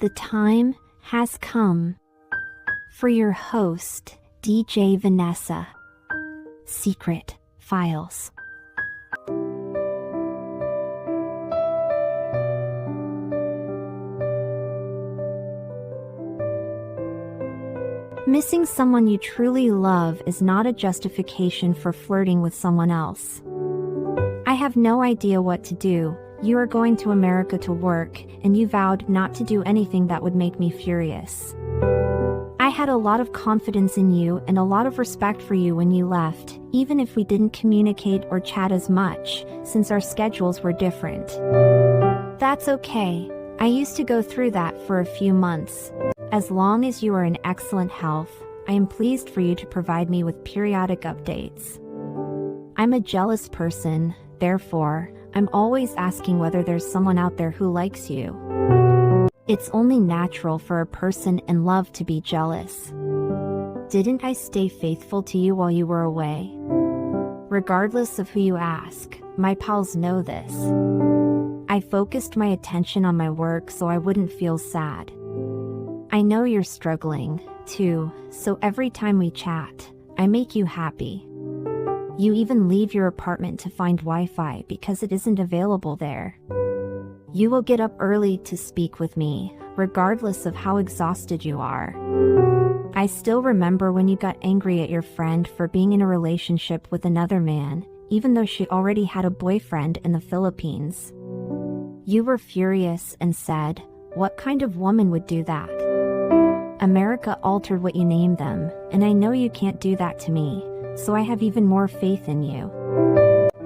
The time has come for your host, DJ Vanessa. Secret Files. Missing someone you truly love is not a justification for flirting with someone else. I have no idea what to do. You are going to America to work, and you vowed not to do anything that would make me furious. I had a lot of confidence in you and a lot of respect for you when you left, even if we didn't communicate or chat as much, since our schedules were different. That's okay. I used to go through that for a few months. As long as you are in excellent health, I am pleased for you to provide me with periodic updates. I'm a jealous person, therefore, I'm always asking whether there's someone out there who likes you. It's only natural for a person in love to be jealous. Didn't I stay faithful to you while you were away? Regardless of who you ask, my pals know this. I focused my attention on my work so I wouldn't feel sad. I know you're struggling, too, so every time we chat, I make you happy. You even leave your apartment to find Wi-Fi because it isn't available there. You will get up early to speak with me, regardless of how exhausted you are. I still remember when you got angry at your friend for being in a relationship with another man, even though she already had a boyfriend in the Philippines. You were furious and said, "What kind of woman would do that?" America altered what you named them, and I know you can't do that to me, so I have even more faith in you.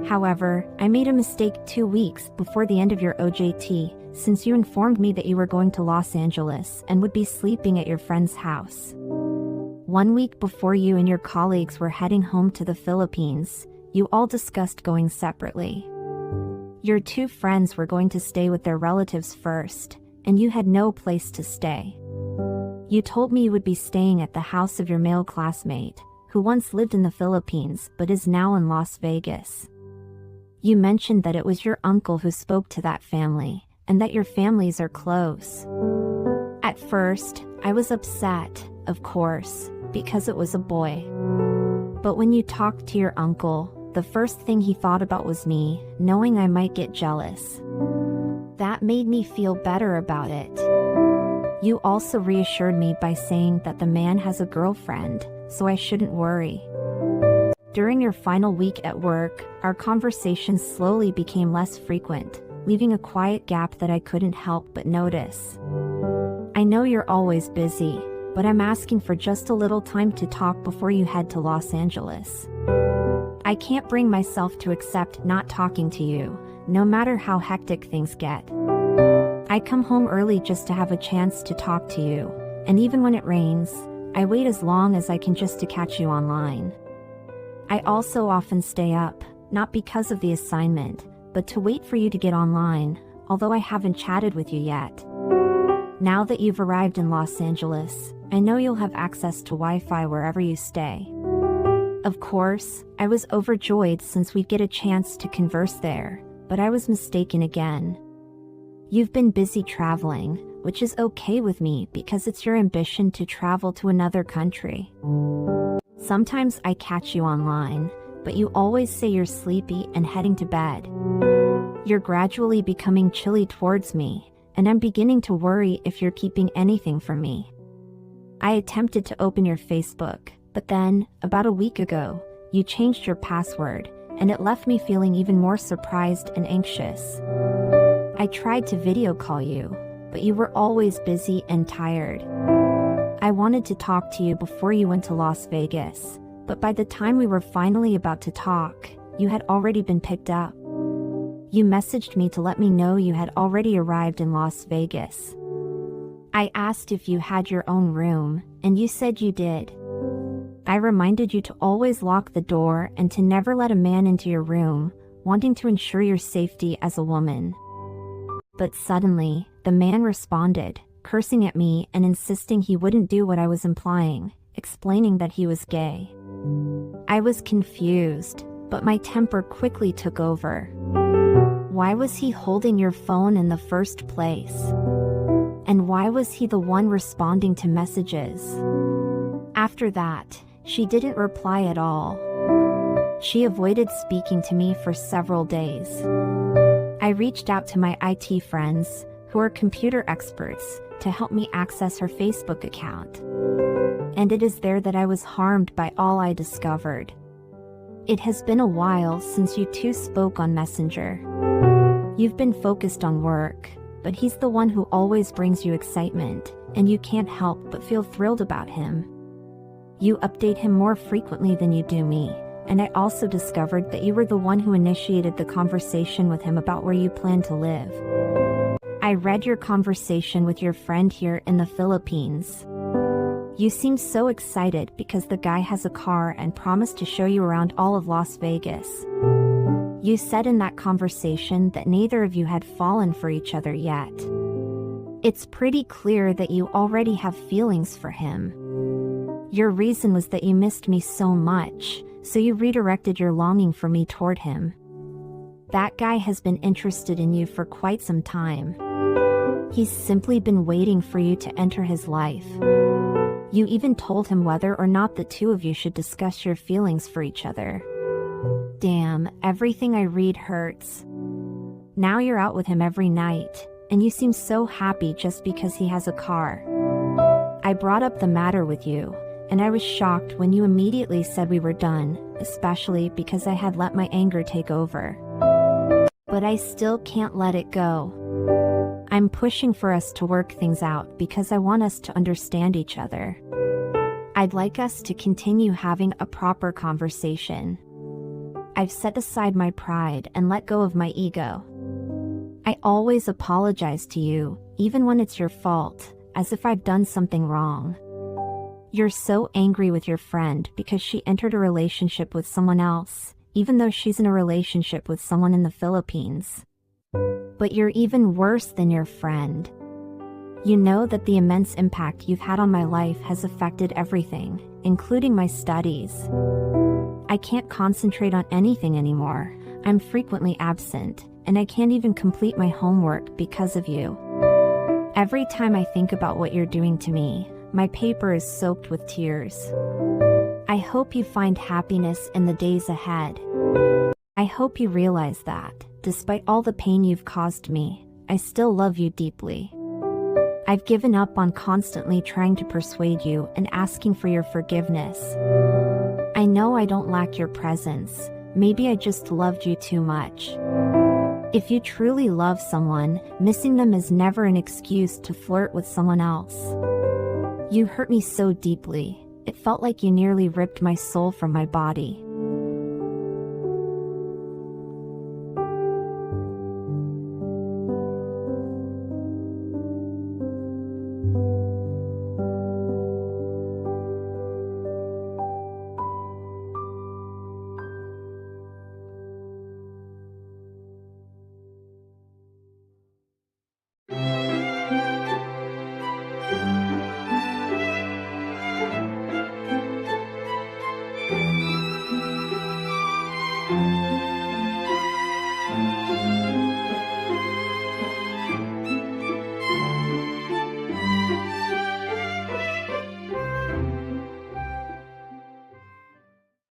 However, I made a mistake 2 weeks before the end of your OJT, since you informed me that you were going to Los Angeles and would be sleeping at your friend's house. 1 week before you and your colleagues were heading home to the Philippines, you all discussed going separately. Your 2 friends were going to stay with their relatives first, and you had no place to stay. You told me you would be staying at the house of your male classmate, who once lived in the Philippines but is now in Las Vegas. You mentioned that it was your uncle who spoke to that family, and that your families are close. At first, I was upset, of course, because it was a boy. But when you talked to your uncle, the first thing he thought about was me, knowing I might get jealous. That made me feel better about it. You also reassured me by saying that the man has a girlfriend, so I shouldn't worry. During your final week at work, our conversations slowly became less frequent, leaving a quiet gap that I couldn't help but notice. I know you're always busy, but I'm asking for just a little time to talk before you head to Los Angeles. I can't bring myself to accept not talking to you, no matter how hectic things get. I come home early just to have a chance to talk to you, and even when it rains, I wait as long as I can just to catch you online. I also often stay up, not because of the assignment, but to wait for you to get online, although I haven't chatted with you yet. Now that you've arrived in Los Angeles, I know you'll have access to Wi-Fi wherever you stay. Of course, I was overjoyed since we'd get a chance to converse there, but I was mistaken again. You've been busy traveling, which is okay with me because it's your ambition to travel to another country. Sometimes I catch you online, but you always say you're sleepy and heading to bed. You're gradually becoming chilly towards me, and I'm beginning to worry if you're keeping anything from me. I attempted to open your Facebook, but then, about a week ago, you changed your password, and it left me feeling even more surprised and anxious. I tried to video call you, but you were always busy and tired. I wanted to talk to you before you went to Las Vegas, but by the time we were finally about to talk, you had already been picked up. You messaged me to let me know you had already arrived in Las Vegas. I asked if you had your own room, and you said you did. I reminded you to always lock the door and to never let a man into your room, wanting to ensure your safety as a woman. But suddenly, the man responded, cursing at me and insisting he wouldn't do what I was implying, explaining that he was gay. I was confused, but my temper quickly took over. Why was he holding your phone in the first place? And why was he the one responding to messages? After that, she didn't reply at all. She avoided speaking to me for several days. I reached out to my IT friends, who are computer experts, to help me access her Facebook account. And it is there that I was harmed by all I discovered. It has been a while since you two spoke on Messenger. You've been focused on work, but he's the one who always brings you excitement, and you can't help but feel thrilled about him. You update him more frequently than you do me, and I also discovered that you were the one who initiated the conversation with him about where you plan to live. I read your conversation with your friend here in the Philippines. You seemed so excited because the guy has a car and promised to show you around all of Las Vegas. You said in that conversation that neither of you had fallen for each other yet. It's pretty clear that you already have feelings for him. Your reason was that you missed me so much, so you redirected your longing for me toward him. That guy has been interested in you for quite some time. He's simply been waiting for you to enter his life. You even told him whether or not the two of you should discuss your feelings for each other. Damn, everything I read hurts. Now you're out with him every night, and you seem so happy just because he has a car. I brought up the matter with you, and I was shocked when you immediately said we were done, especially because I had let my anger take over. But I still can't let it go. I'm pushing for us to work things out because I want us to understand each other. I'd like us to continue having a proper conversation. I've set aside my pride and let go of my ego. I always apologize to you, even when it's your fault, as if I've done something wrong. You're so angry with your friend because she entered a relationship with someone else, even though she's in a relationship with someone in the Philippines. But you're even worse than your friend. You know that the immense impact you've had on my life has affected everything, including my studies. I can't concentrate on anything anymore. I'm frequently absent, and I can't even complete my homework because of you. Every time I think about what you're doing to me, my paper is soaked with tears. I hope you find happiness in the days ahead. I hope you realize that, despite all the pain you've caused me, I still love you deeply. I've given up on constantly trying to persuade you and asking for your forgiveness. I know I don't lack your presence, maybe I just loved you too much. If you truly love someone, missing them is never an excuse to flirt with someone else. You hurt me so deeply, it felt like you nearly ripped my soul from my body.